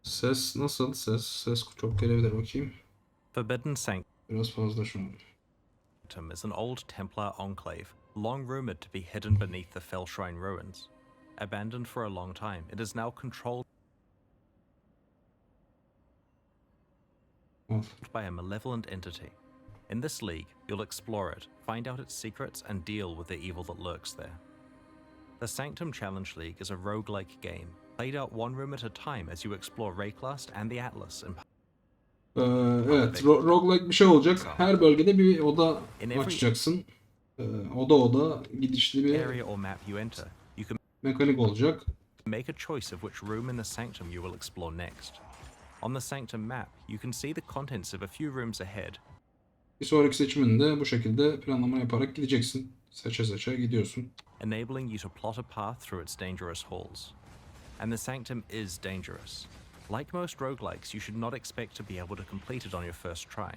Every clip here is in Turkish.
Ses nasıl? Ses çok gelebilir bakayım. Forbidden Sanctum Biraz fazla şu an. is an old Templar enclave, long rumored to be hidden beneath the Fell Shrine ruins. Abandoned for a long time, it is now controlled Al. by a malevolent entity. In this league, you'll explore it, find out its secrets, and deal with the evil that lurks there. The Sanctum Challenge League is a roguelike game, played out one room at a time as you explore Rayclast and the Atlas in Evet, roguelike bir şey olacak. Her bölgede bir oda açacaksın. Oda gidişli bir area or map you enter, you can mekanik olacak. make a choice of which room in the Sanctum you will explore next. On the Sanctum map, you can see the contents of a few rooms ahead. Bir sonraki seçiminde bu şekilde planlama yaparak gideceksin. Seçe seçe gidiyorsun. Enabling you to plot a path through its dangerous halls. And the Sanctum is dangerous. Like most roguelikes, you should not expect to be able to complete it on your first try.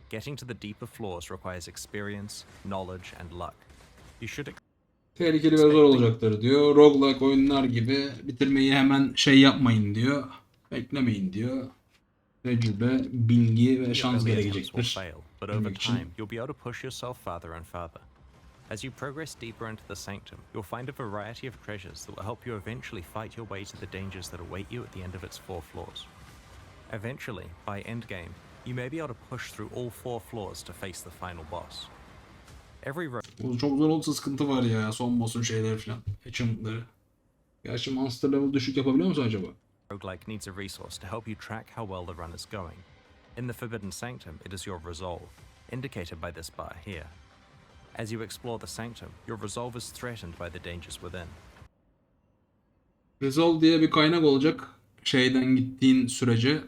Getting to the deeper floors requires experience, knowledge, and luck. You should Tehlikeli ve zor olacaktır diyor. Roguelike oyunlar gibi bitirmeyi hemen yapmayın diyor. Beklemeyin diyor. Tecrübe, bilgi ve şans gerekecektir. But over time, you'll be able to push yourself farther and farther. As you progress deeper into the Sanctum, you'll find a variety of treasures that will help you eventually fight your way to the dangers that await you at the end of its 4 floors. Eventually, by endgame, you may be able to push through all 4 floors to face the final boss. Every room Çok zor olursa sıkıntı var ya. Son boss'un şeyleri falan. Achievement'ları. Gerçi monster level düşük yapabiliyor musun acaba? roguelike needs a resource to help you track how well the run is going. In the Forbidden Sanctum, it is your resolve, indicated by this bar here. As you explore the Sanctum, your resolve is threatened by the dangers within. Resolve diye bir kaynak olacak. Şeyden gittiğin sürece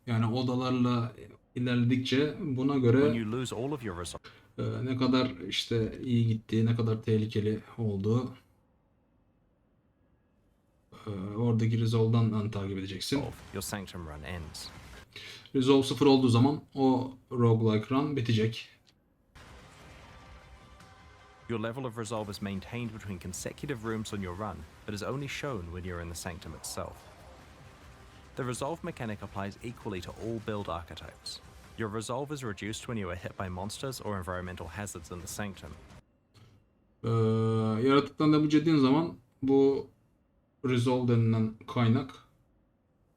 yani odalarla ilerledikçe buna göre When you lose all of your resolve, ne kadar işte iyi gittiği, ne kadar tehlikeli olduğu oradaki Resolve'dan takip edeceksin. your Sanctum run ends. Resolve 0 olduğu zaman o roguelike run bitecek. Your level of resolve is maintained between consecutive rooms on your run, but is only shown when you're in the Sanctum itself. The resolve mechanic applies equally to all build archetypes. Your resolve is reduced when you are hit by monsters or environmental hazards in the Sanctum. Yaratıktan damage yediğin zaman bu resolve denilen kaynak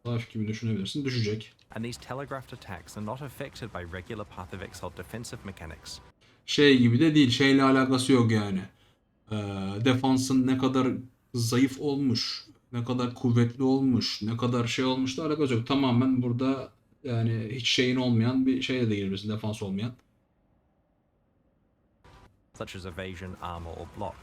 life gibi düşünebilirsin, düşecek. And these telegraphed attacks are not affected by regular Path of Exile defensive mechanics. Şey gibi de değil, şeyle alakası yok yani. Defansın ne kadar zayıf olmuş, ne kadar kuvvetli olmuş, ne kadar şey olmuş da alakası yok. Tamamen burada yani hiç şeyin olmayan bir şeye de girebilirsin, defans olmayan. Such as evasion, armor, or block.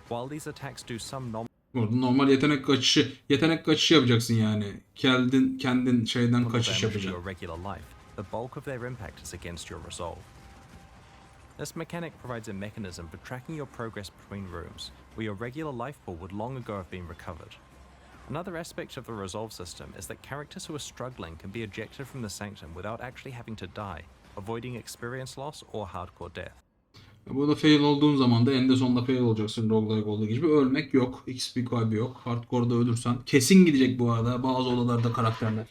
While these attacks do some Burada normal yetenek kaçışı yapacaksın yani. Kendin şeyden kaçış yapacaksın. your regular life, the bulk of their impact is against your resolve. This mechanic provides a mechanism for tracking your progress between rooms, where your regular life pool would long ago have been recovered. Another aspect of the resolve system is that characters who are struggling can be ejected from the Sanctum without actually having to die, avoiding experience loss or hardcore death. Burada fail olduğun zaman da eninde sonunda fail olacaksın roguelike olduğu gibi. Ölmek yok. XP kaybı yok. Hardcore'da ölürsen. Kesin gidecek bu arada bazı odalarda karakterler.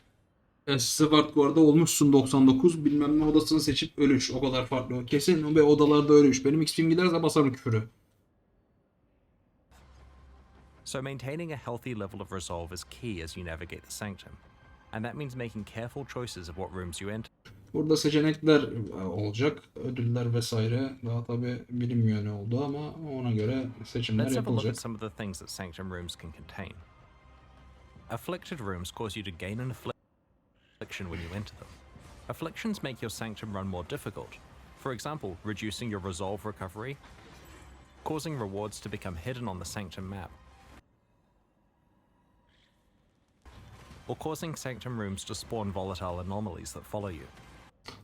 Sırf hardcore'da olmuşsun 99 bilmem ne odasını seçip ölüş. O kadar farklı. Kesin ve odalarda ölüş. Benim XP'm giderse basarım küfürü. So maintaining a healthy level of resolve is key as you navigate the Sanctum. And that means making careful choices of what rooms you enter. Burada seçenekler olacak. Ödüller vesaire. Daha tabi bilinmiyor ne oldu ama ona göre seçimler Let's have a look at yapılacak. some of the things that Sanctum rooms can contain. Afflicted rooms cause you to gain an affliction when you enter them. Afflictions make your Sanctum run more difficult. For example, reducing your resolve recovery, causing rewards to become hidden on the Sanctum map, or causing Sanctum rooms to spawn volatile anomalies that follow you.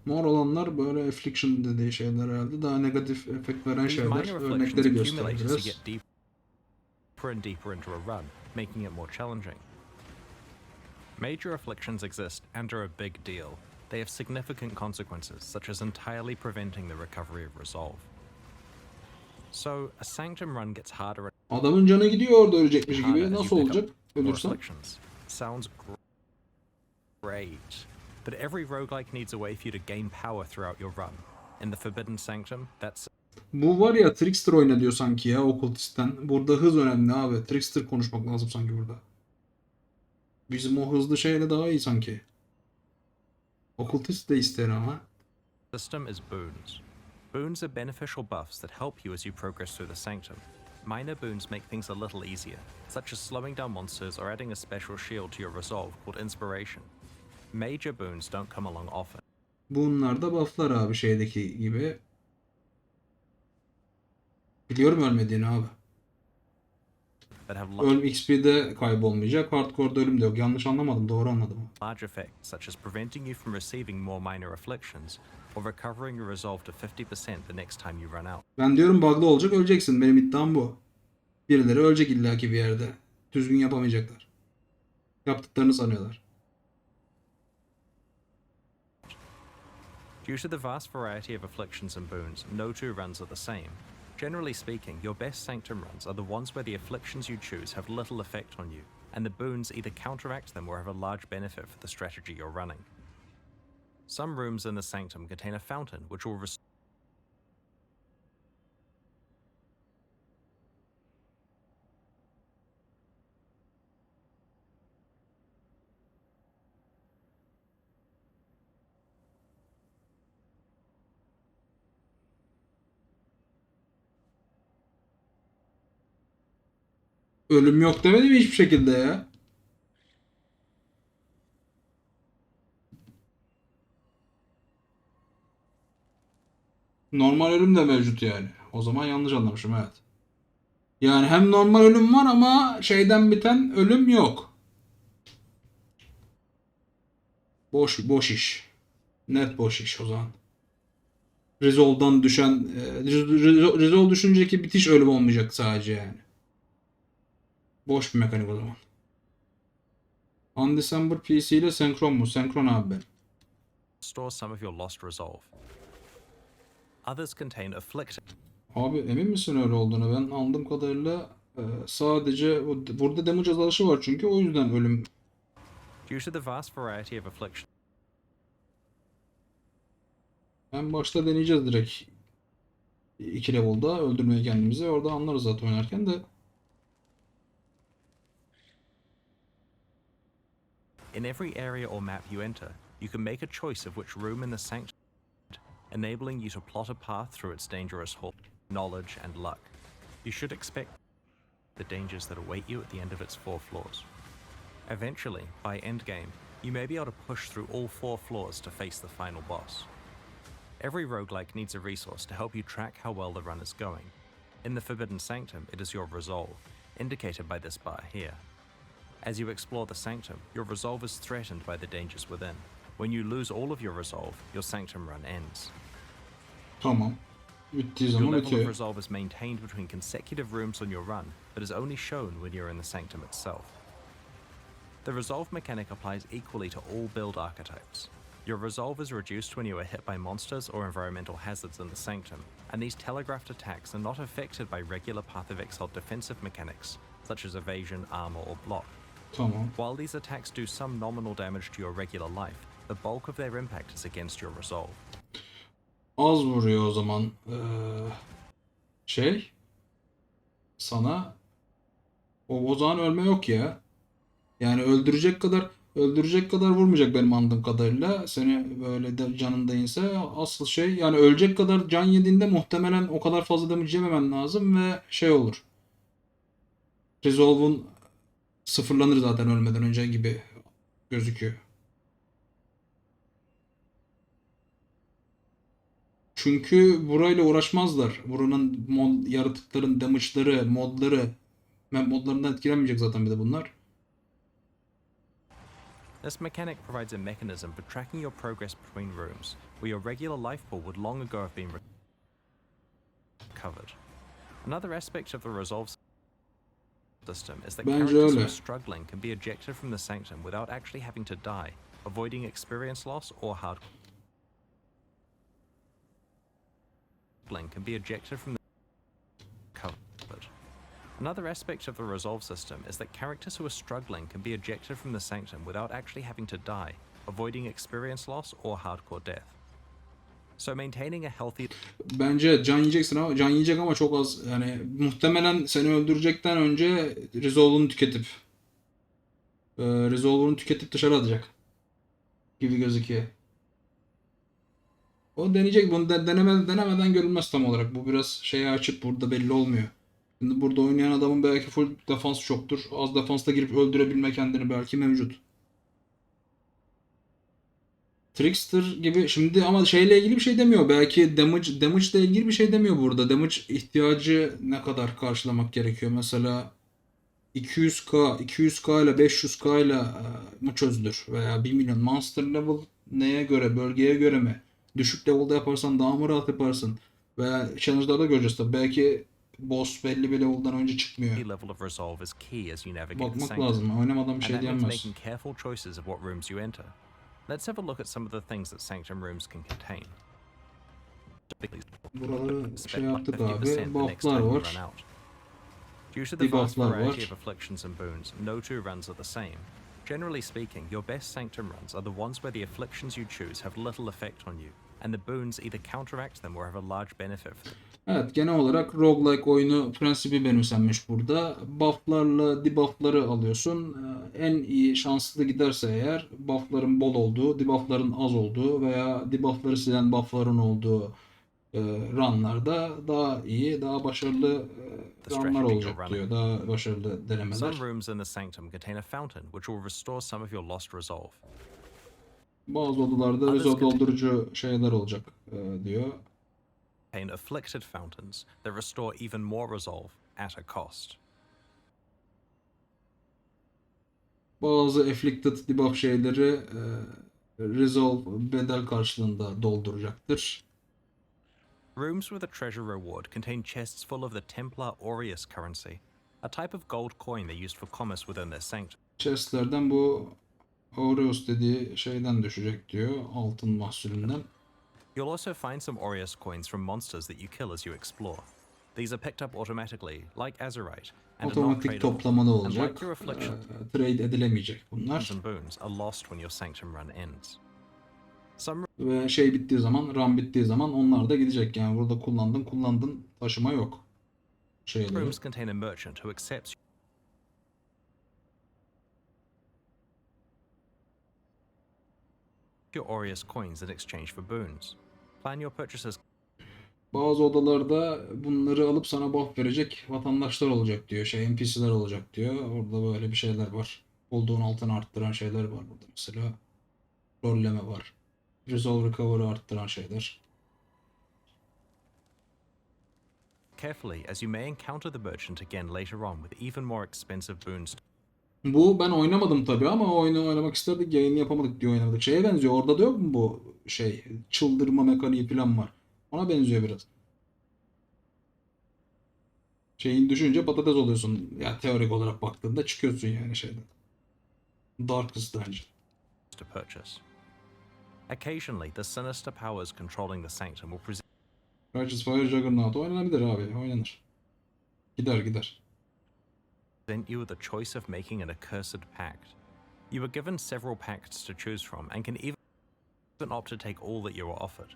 Mor olanlar böyle affliction dediği şeyler herhalde. Daha negatif efekt veren These şeyler. minor afflictions Örnekleri accumulate as you göstereceğiz. get deeper and deeper into a run, making it more challenging. Major afflictions exist and are a big deal. They have significant consequences, such as entirely preventing the recovery of resolve. So, a Sanctum run gets harder. Adamın canı gidiyor orada ölecekmiş gibi. Nasıl olacak? Ölürsen. Sounds Great. But every roguelike needs a way for you to gain power throughout your run. In the Forbidden Sanctum, that's Bu var ya, Trickster oyna diyor sanki ya Occultist'ten. Burada hız önemli abi. Trickster konuşmak lazım sanki burada. Bizim o hızlı şeyle daha iyi sanki. Occultist de ister ama. system is boons. Boons are beneficial buffs that help you as you progress through the Sanctum. Minor boons make things a little easier, such as slowing down monsters or adding a special shield to your resolve called Inspiration. Major boons don't come along often. Bunlar da bufflar abi, şeydeki gibi. Biliyorum ölmediğini abi. That have XP'de kaybolmayacak. Hardcore'da ölüm de yok. Yanlış anlamadım. Doğru anladım. large effects such as preventing you from receiving more minor afflictions or recovering your resolve to 50% the next time you run out. Ben diyorum bug'lı olacak, öleceksin. Benim iddiam bu. Birileri ölecek illaki bir yerde. Düzgün yapamayacaklar. Yaptıklarını sanıyorlar. Due to the vast variety of afflictions and boons, no two runs are the same. Generally speaking, your best Sanctum runs are the ones where the afflictions you choose have little effect on you, and the boons either counteract them or have a large benefit for the strategy you're running. Some rooms in the Sanctum contain a fountain which will Ölüm yok demedi mi hiçbir şekilde ya? Normal ölüm de mevcut yani. O zaman yanlış anlamışım, evet. Yani hem normal ölüm var ama şeyden biten ölüm yok. Boş iş. Net boş iş o zaman. Resolve'dan düşen Resolve düşünceki bitiş ölüm olmayacak sadece yani. Boş bir mekanik o zaman. Undecember PC ile senkron mu? Senkron abi ben. restore some of your lost resolve. Others contain afflicted. Abi emin misin öyle olduğunu? Ben anladığım kadarıyla sadece burada damage azalışı var çünkü o yüzden ölüm. Due to the vast variety of afflictions. En başta deneyeceğiz direkt. 2 level'da öldürmeyi kendimizi. Orada anlarız zaten oynarken de. In every area or map you enter, you can make a choice of which room in the Sanctum, enabling you to plot a path through its dangerous hall, knowledge and luck. You should expect the dangers that await you at the end of its 4 floors. Eventually, by endgame, you may be able to push through all 4 floors to face the final boss. Every roguelike needs a resource to help you track how well the run is going. In the Forbidden Sanctum, it is your resolve, indicated by this bar here. As you explore the Sanctum, your resolve is threatened by the dangers within. When you lose all of your resolve, your Sanctum run ends. Tamam. Bittiği Your zaman level of bitiyor. resolve is maintained between consecutive rooms on your run, but is only shown when you're in the Sanctum itself. The resolve mechanic applies equally to all build archetypes. Your resolve is reduced when you are hit by monsters or environmental hazards in the Sanctum, and these telegraphed attacks are not affected by regular Path of Exile defensive mechanics, such as evasion, armor, or block. Tamam. While these attacks do some nominal damage to your regular life, the bulk of their impact is against your resolve. Az vuruyor o zaman. Sana o zaman ölme yok ya. Yani öldürecek kadar vurmayacak benim anladığım kadarıyla. Seni böyle de canın değilse asıl şey, yani ölecek kadar can yediğinde muhtemelen o kadar fazla damage yememen lazım ve şey olur. Resolve'un sıfırlanır zaten ölmeden önce gibi gözüküyor. Çünkü burayla uğraşmazlar. Buranın yaratıkların damage'ları, modlarından etkilenmeyecek zaten bir de bunlar. This mechanic provides a mechanism for tracking your progress between rooms, where your regular life pool would long ago have been recovered. Another aspect of the resolve system is that Bence characters who öyle. are struggling can be ejected from the Sanctum without actually having to die, avoiding experience loss or hard can be ejected from the covered. Another aspect of the resolve system is that characters who are struggling can be ejected from the Sanctum without actually having to die, avoiding experience loss or hardcore death. So maintaining a healthy Bence can yiyeceksin ama can yiyecek ama çok az. Yani muhtemelen seni öldürecekten önce Resolver'ını tüketip dışarı atacak gibi gözüküyor. O deneyecek. Bunu denemeden görülmez tam olarak. Bu biraz şeye açık, burada belli olmuyor. Şimdi burada oynayan adamın belki full defans çoktur. Az defansta girip öldürebilme kendini belki mevcut. Trickster gibi şimdi ama şeyle ilgili bir şey demiyor. Belki damage ile ilgili bir şey demiyor burada. Damage ihtiyacı ne kadar karşılamak gerekiyor? Mesela 200k ile 500k ile mı çözülür? Veya 1 milyon monster level neye göre? Bölgeye göre mi? Düşük level'da yaparsan daha mı rahat yaparsın? Veya challenge'larda göreceğiz tabii. Belki boss belli bir level'dan önce çıkmıyor. level of resolve is key as you navigate the Bakmak Sanctum. lazım. Oynamadan bir And şey that means diyemez. making careful choices of what rooms you enter. Let's have a look at some of the things that Sanctum rooms can contain. Buraları şey yaptık 50% abi. the next Buff'lar time you var. run out. Due to the vast Debuff'lar variety var. of afflictions and boons, no two runs are the same. Generally speaking, your best Sanctum runs are the ones where the afflictions you choose have little effect on you, and the boons either counteract them or have a large benefit for them. Evet, genel olarak roguelike oyunu prensibi benimsenmiş burada. Buff'larla debuff'ları alıyorsun. En iyi şanslı giderse eğer buff'ların bol olduğu, debuff'ların az olduğu veya debuff'ları silen buff'ların olduğu runlarda daha iyi, daha başarılı runlar olacak diyor. Daha başarılı denemeler. Some rooms in the Sanctum contain a fountain which will restore some of your lost resolve. Bazı odalarda resolve doldurucu şeyler olacak diyor. Contain afflicted fountains that restore even more resolve at a cost. Bazı afflicted debuff şeyleri resolve bedel karşılığında dolduracaktır. Rooms with a treasure reward contain chests full of the Templar Aureus currency, a type of gold coin they used for commerce within their sanctum. Chestlerden bu Aureus dediği şeyden düşecek diyor. Altın mahsulünden. You'll also find some Aureus coins from monsters that you kill as you explore. These are picked up automatically, like Azurite, and are Otomatik non-tradable. toplamalı And olacak. like your afflictions Trade edilemeyecek bunlar. and boons are lost when your Sanctum run ends. Some Ve şey bittiği zaman, run bittiği zaman onlar da gidecek. Yani burada kullandın, taşıma yok. Şeyleri. rooms contain a merchant who accepts your Aureus coins in exchange for boons. Plan your purchases Bazı odalarda bunları alıp sana buff verecek vatandaşlar olacak diyor. NPC'ler olacak diyor. Orada böyle bir şeyler var. Bulduğun altını arttıran şeyler var burada mesela. Rolleme var. Resolve Recover'ı arttıran şeyler. carefully as you may encounter the merchant again later on with even more expensive boons. Bu ben oynamadım tabii ama oyunu oynamak isterdik. Yayını yapamadık diye oynamadık. Şeye benziyor. Orada da yok mu bu şey? Çıldırma mekaniği falan var. Ona benziyor biraz. Şeyin düşünce patates oluyorsun. Ya teorik olarak baktığında çıkıyorsun yani şeyden. Darkest Dungeon. To purchase. Occasionally, the sinister powers controlling the Sanctum will present Righteous Fire Juggernaut oynanabilir abi. Oynanır. Gider. you with the choice of making an accursed pact. You were given several pacts to choose from and can even opt to take all that you were offered.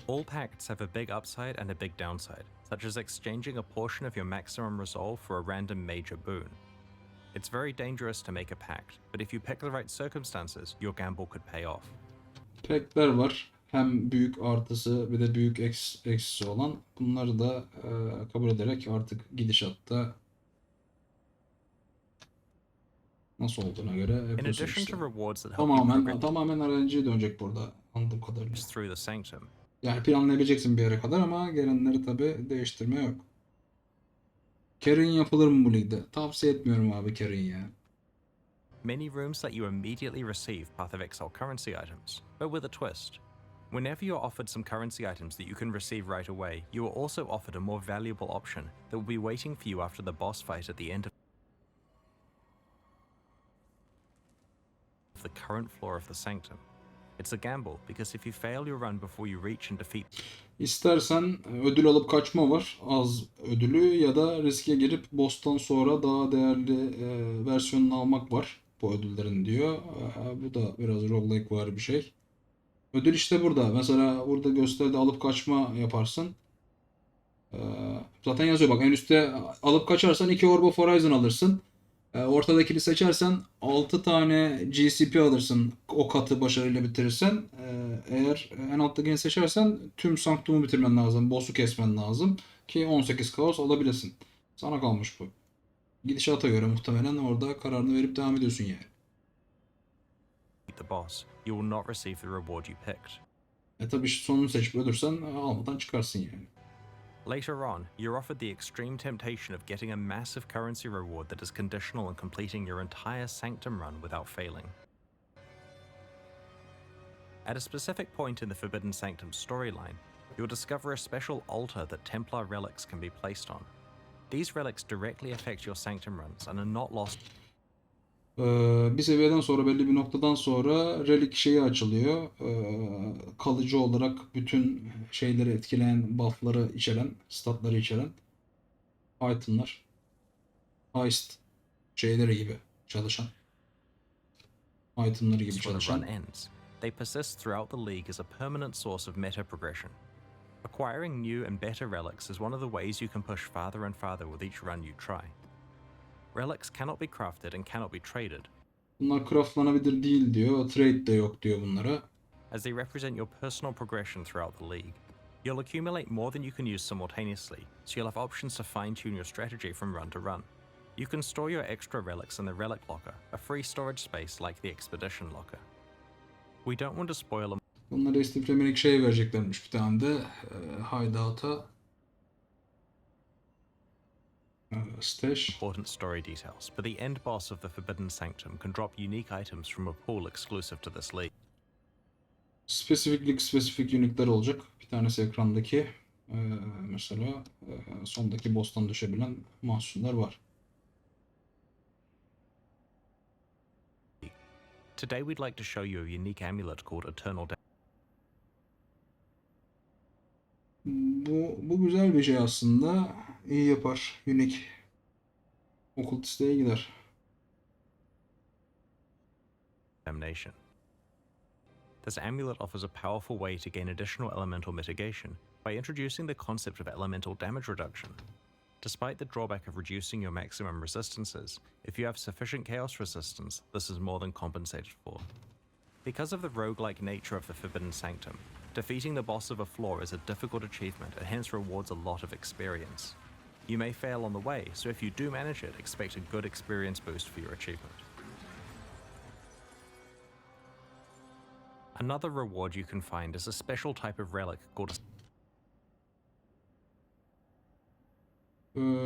All pacts have a big upside and a big downside, such as exchanging a portion of your maximum resolve for a random major boon. It's very dangerous to make a pact, but if you pick the right circumstances, your gamble could pay off. Packler var. Hem büyük artısı bir de büyük eksisi olan. Bunları da kabul ederek artık gidişatta nasıl olduğuna göre In yapıyorsun addition işte. to rewards that help you progress Tamamen RNG'ye dönecek burada anladığım kadarıyla. through the Sanctum, Yani planlayabileceksin bir yere kadar ama gelenleri tabi değiştirme yok. Carry'in yapılır mı bu ligde? Tavsiye etmiyorum abi carry'in ya. many rooms let you immediately receive Path of Exile currency items, but with a twist. Whenever you're offered some currency items that you can receive right away, you are also offered a more valuable option that will be waiting for you after the boss fight at the end of the current floor of the Sanctum. It's a gamble because if you fail your run before you reach and defeat İstersen ödül alıp kaçma var. Az ödülü ya da riske girip boss'tan sonra daha değerli versiyonunu almak var. Bu ödüllerin diyor. Bu da biraz roguelike var bir şey. Ödül işte burada. Mesela burada gösterdiği alıp kaçma yaparsın. Zaten yazıyor bak en üstte alıp kaçarsan 2 Orb of Horizon alırsın. Ortadakini seçersen 6 tane GCP alırsın o katı başarıyla bitirirsen. Eğer en alttakini seçersen tüm Sanctum'u bitirmen lazım. Boss'u kesmen lazım. Ki 18 kaos alabilesin. Sana kalmış bu. Gidişata göre muhtemelen orada kararını verip devam ediyorsun yani. the boss, you will not receive the reward you picked. Tabii sonunu seçip ölürsen almadan çıkarsın yani. Later on, you're offered the extreme temptation of getting a massive currency reward that is conditional on completing your entire Sanctum run without failing. At a specific point in the Forbidden Sanctum storyline, you'll discover a special altar that Templar relics can be placed on. These relics directly affect your Sanctum runs and are not lost. Bir seviyeden sonra belli bir noktadan sonra relik şeyi açılıyor. Kalıcı olarak bütün şeyleri etkileyen buff'ları içeren, statları içeren itemlar. Heist şeyleri gibi çalışan. Itemları gibi When the run çalışan. ends, they persist throughout the League as a permanent source of meta progression. Acquiring new and better relics is one of the ways you can push farther and farther with each run you try. Relics cannot be crafted and cannot be traded, Bunlar craftlanabilir değil diyor. Trade de yok diyor bunlara. as they represent your personal progression throughout the League. You'll accumulate more than you can use simultaneously, so you'll have options to fine-tune your strategy from run to run. You can store your extra relics in the Relic Locker, a free storage space like the Expedition Locker. We don't want to spoil a Bunlara istiflemelik şey vereceklermiş bir tane de Hideout'a. Stash. important story details, but the end boss of the Forbidden Sanctum can drop unique items from a pool exclusive to this league. Spesifik unique'ler olacak. Bir tanesi ekrandaki mesela sondaki boss'tan düşebilen mahsunlar var. Today we'd like to show you a unique amulet called Eternal Bu güzel bir şey aslında. İyi yapar. Unique. Okkultisteye gider. Damnation. This amulet offers a powerful way to gain additional elemental mitigation by introducing the concept of elemental damage reduction. Despite the drawback of reducing your maximum resistances, if you have sufficient chaos resistance, this is more than compensated for. Because of the roguelike nature of the Forbidden Sanctum, defeating the boss of a floor is a difficult achievement and hence rewards a lot of experience. You may fail on the way, so if you do manage it, expect a good experience boost for your achievement. Another reward you can find is a special type of relic called a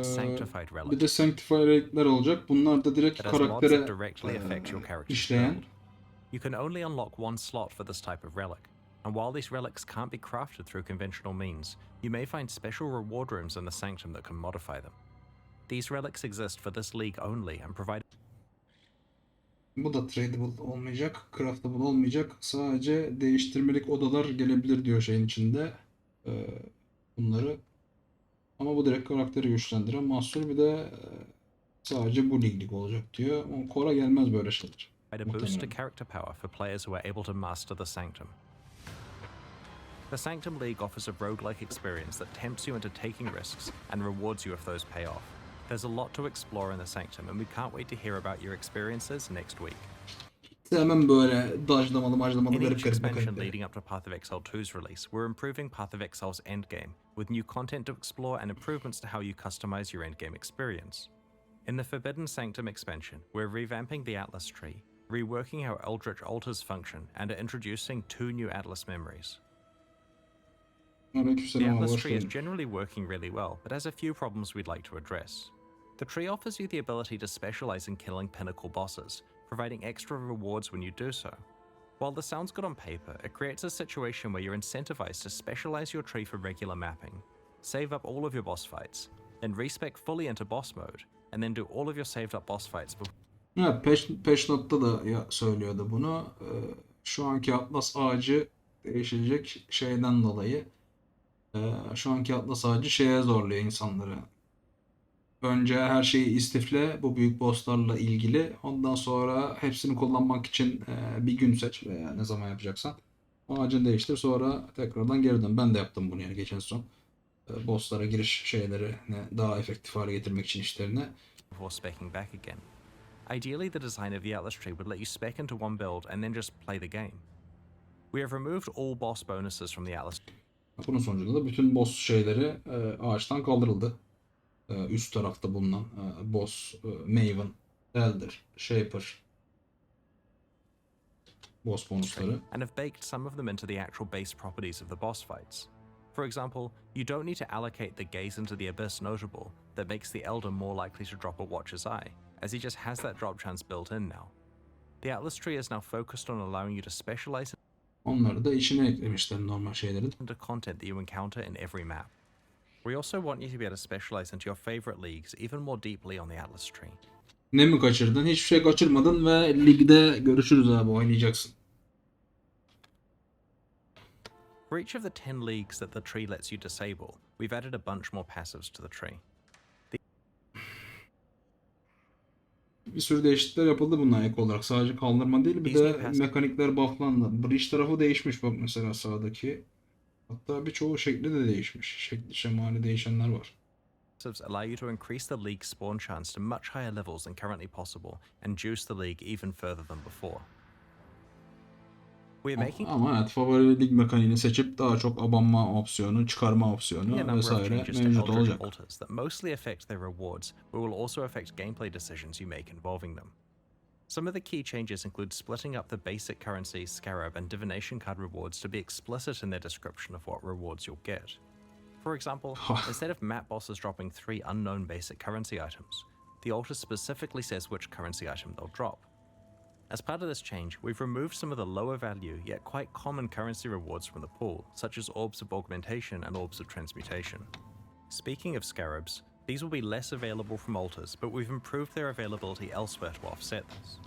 Sanctified Relic. Bir de Sanctified relikler olacak. Bunlar da direkt It has mods karaktere that directly affect your character's işleyen. build. You can only unlock one slot for this type of relic, and while these relics can't be crafted through conventional means, you may find special reward rooms in the Sanctum that can modify them. These relics exist for this league only and provide Bu da tradable olmayacak, craftable olmayacak. Sadece değiştirmelik odalar gelebilir diyor şeyin içinde. Bunları. Ama bu direkt karakteri güçlendiren mahsul. Bir de sadece bu liglik olacak diyor. Core gelmez böyle şeyler. a boost to character power for players who are able to master the Sanctum. The Sanctum Lig offers a roguelike experience that tempts you into taking risks and rewards you if those pay off. There's a lot to explore in the Sanctum, and we can't wait to hear about your experiences next week. Hemen böyle dodge'lamalı maclamalı In each garip garip expansion mekanikler. leading up to Path of Exile 2's release, we're improving Path of Exile's endgame, with new content to explore and improvements to how you customize your endgame experience. In the Forbidden Sanctum expansion, we're revamping the Atlas tree, reworking how Eldritch altars function, and are introducing 2 new Atlas memories. The Aleykümselam abi, Atlas hoş tree is geldin. generally working really well, but has a few problems we'd like to address. The tree offers you the ability to specialize in killing pinnacle bosses, providing extra rewards when you do so. While this sounds good on paper, it creates a situation where you're incentivized to specialize your tree for regular mapping, save up all of your boss fights, then respec fully into boss mode, and then do all of your saved up boss fights before Patch note'ta da söylüyordu bunu. Şu anki Atlas ağacı değişecek şeyden dolayı. Şu anki Atlas ağacı şeye zorluyor insanları. Önce her şeyi istifle bu büyük bosslarla ilgili. Ondan sonra hepsini kullanmak için bir gün seç veya ne zaman yapacaksan. Ağacını değiştir, sonra tekrardan geri dön. Ben de yaptım bunu yani geçen son. Bosslara giriş şeyleri daha efektif hale getirmek için işlerini. Before speccing back again. Ideally, the design of the Atlas tree would let you spec into one build and then just play the game. We have removed all boss bonuses from the Atlas. Bunun sonucunda da bütün boss şeyleri ağaçtan kaldırıldı. Üst tarafta bulunan boss, Maven, Elder, Shaper boss bonusları. And have baked some of them into the actual base properties of the boss fights. For example, you don't need to allocate the gaze into the abyss notable that makes the Elder more likely to drop a Watcher's Eye, as he just has that drop chance built in now. The Atlas tree is now focused on allowing you to specialize Onları da içine eklemişler normal şeylerin. into content that you encounter in every map. We also want you to be able to specialize into your favorite leagues even more deeply on the Atlas tree. Ne mi kaçırdın? Hiçbir şey kaçırmadın ve ligde görüşürüz abi, oynayacaksın. For each of the 10 leagues that the tree lets you disable, we've added a bunch more passives to the tree. Bir sürü değişiklikler yapıldı bununla ek olarak. Sadece kaldırma değil, bir de mekanikler bufflandı. Bridge tarafı değişmiş bak mesela sağdaki. Hatta birçoğu şekli de değişmiş. Şekli şemali değişenler var. Passives allow you to increase the league's spawn chance to much higher levels than currently possible and juice the league even further than before. We are making Ama evet, favori lig mekaniğini seçip daha çok abanma opsiyonu, çıkarma a opsiyonu number of vesaire changes to mevcut Eldritch olacak. altars that mostly affect their rewards, but will also affect gameplay decisions you make involving them. Some of the key changes include splitting up the basic currency, scarab, and divination card rewards to be explicit in their description of what rewards you'll get. For example, instead of map bosses dropping 3 unknown basic currency items, the altar specifically says which currency item they'll drop. As part of this change, we've removed some of the lower value yet quite common currency rewards from the pool, such as Orbs of Augmentation and Orbs of Transmutation. Speaking of scarabs, these will be less available from altars, but we've improved their availability elsewhere to offset this.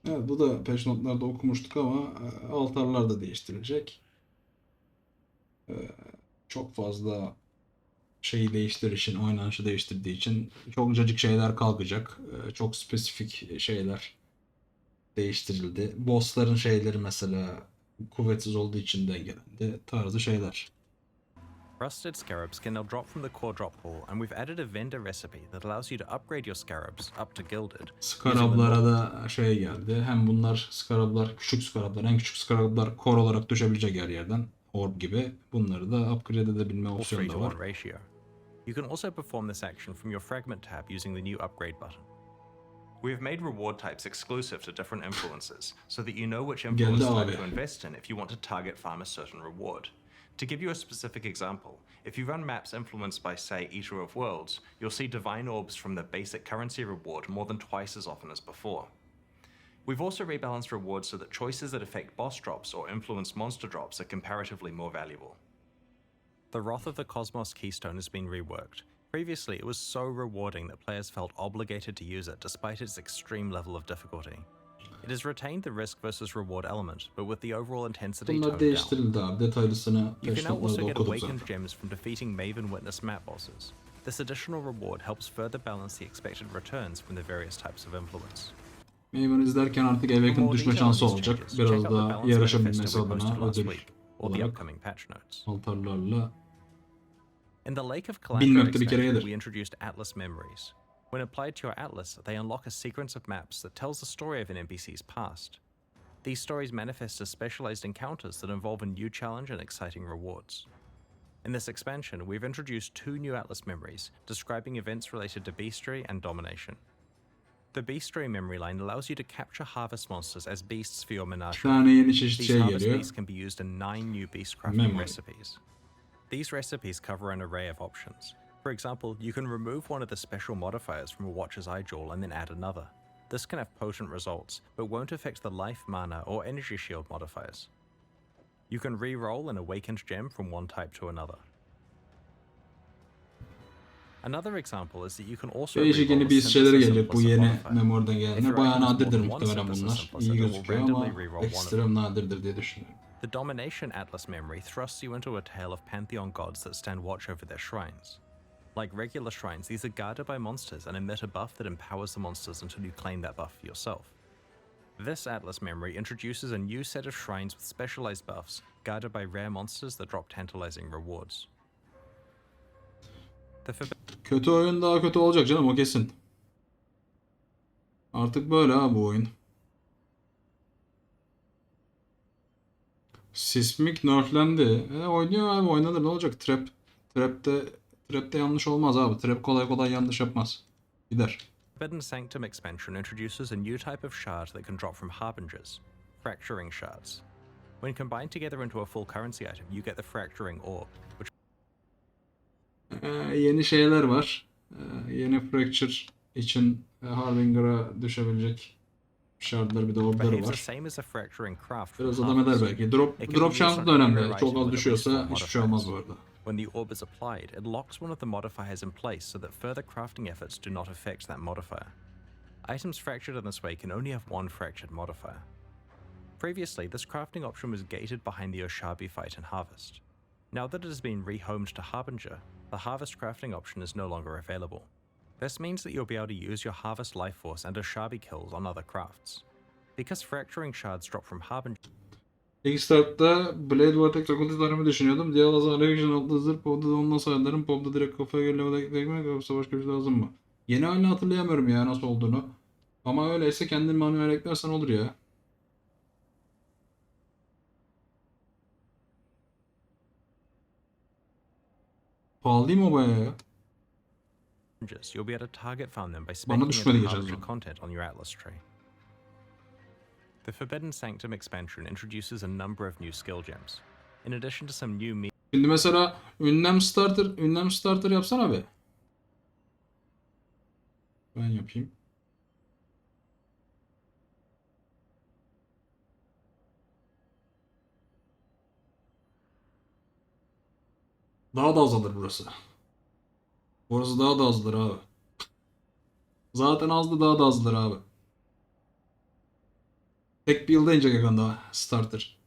Evet, bu da patch note'larda okumuştuk ama altarlar da değiştirilecek. Çok fazla şeyi değiştirdiği için, oynanışı değiştirdiği için çok cacık şeyler kalkacak. Çok spesifik şeyler değiştirildi. Bossların şeyleri mesela kuvvetsiz olduğu için dengelendi tarzı şeyler. Rusted scarabs can now drop from the core drop pool, and we've added a vendor recipe that allows you to upgrade your scarabs up to gilded. Scarablara da şey geldi. Hem bunlar scarablar, küçük scarablar, en küçük scarablar core olarak düşebilecek her yerden. Orb gibi. Bunları da upgrade edebilme opsiyonu da var. Ratio. You can also perform this action from your fragment tab using the new upgrade button. We have made reward types exclusive to different influences, so that you know which influence type to invest in if you want to target farm a certain reward. To give you a specific example, if you run maps influenced by, say, Eater of Worlds, you'll see Divine Orbs from the basic currency reward more than twice as often as before. We've also rebalanced rewards so that choices that affect boss drops or influence monster drops are comparatively more valuable. The Wrath of the Cosmos keystone has been reworked. Previously, it was so rewarding that players felt obligated to use it despite its extreme level of difficulty. It has retained the risk versus reward element, but with the overall intensity Bunlar toned down. değiştirildi abi. Detaylısını You patch can now also note'larda get okudum awakened zaten. gems from defeating Maven Witness map bosses. This additional reward helps further balance the expected returns from the various types of influence. Maven izlerken artık Awakened düşme şansı olacak. Biraz da yarışabilmesi adına ödül olarak altarlarla. In the Lake of Bilmekte bir kere Calandra yedir. we introduced Atlas Memories. When applied to your Atlas, they unlock a sequence of maps that tells the story of an NPC's past. These stories manifest as specialized encounters that involve a new challenge and exciting rewards. In this expansion, we've introduced 2 new Atlas memories, describing events related to beastry and domination. The beastry memory line allows you to capture harvest monsters as beasts for your Bir menagerie. tane yeni çeşit These şey harvest geliyor. beasts can be used in 9 new beast crafting Memory. recipes. These recipes cover an array of options. For example, you can remove one of the special modifiers from a Watcher's Eye jewel and then add another. This can have potent results, but won't affect the life, mana, or energy shield modifiers. You can re-roll an awakened gem from one type to another. Another example is that you can also Değişik reroll yeni a bir şeyler synthesis gelecek bu simplest yeni modifier. Memory'den If gelenler. your Bayağı item has more nadirdir than one muhtemelen synthesis bunlar. simplest, İyi it will gözüküyor ama randomly reroll one of them. ekstrem nadirdir diye düşünüyorum. The Domination Atlas memory thrusts you into a tale of pantheon gods that stand watch over their shrines. Like regular shrines, these are guarded by monsters and emit a buff that empowers the monsters until you claim that buff for yourself. This Atlas memory introduces a new set of shrines with specialized buffs, guarded by rare monsters that drop tantalizing rewards. Kötü oyun daha kötü olacak canım, o kesin. Artık böyle ha bu oyun. Sismik nerflendi. Oynuyor abi, oynanır, ne olacak? Trap'te yanlış olmaz abi. Trap kolay kolay yanlış yapmaz. Gider. Forbidden Sanctum expansion introduces a new type of shard that can drop from Harbingers, fracturing shards. When combined together into a full currency item, you get the fracturing orb, which Yeni şeyler var. Yeni Fracture için Harbinger'a düşebilecek shardlar, bir de orbları behaves the var. same as a fracturing craft from Biraz adam eder Harvest. belki. It can Drop be şansı used da on any önemli. rare Çok item az with at least düşüyorsa four hiçbir şey olmaz bu modifiers. arada. When the orb is applied, it locks one of the modifiers in place so that further crafting efforts do not affect that modifier. Items fractured in this way can only have one fractured modifier. Previously, this crafting option was gated behind the Oshabi fight in Harvest. Now that it has been rehomed to Harbinger, the Harvest crafting option is no longer available. This means that you'll be able to use your Harvest Life Force and Oshabi kills on other crafts. Because fracturing shards drop from Harbinger... İlk startta Blade Vortex fakultesi denemeyi düşünüyordum. Diğer azar Revision altı zırh Pop'da da onunla sayarlarım. Pop'da direkt kafaya göre level'e eklemek yoksa başka bir şey lazım mı? Yeni halini hatırlayamıyorum ya nasıl olduğunu. Ama öyleyse kendin manuel eklersen olur ya. Pahalı değil mi o bayağı ya? You'll be able to target farm them by Bana specking düşmedi into geçen Harbinger zaman. content on your Atlas tree. The Forbidden Sanctum expansion introduces a number of new skill gems. In addition to some new Şimdi mesela ünlem starter yapsana be. Ben yapayım. Daha da azalır burası. Burası daha da azalır abi. Zaten azdı, daha da azalır abi. Tek build'a inecek yakında starter.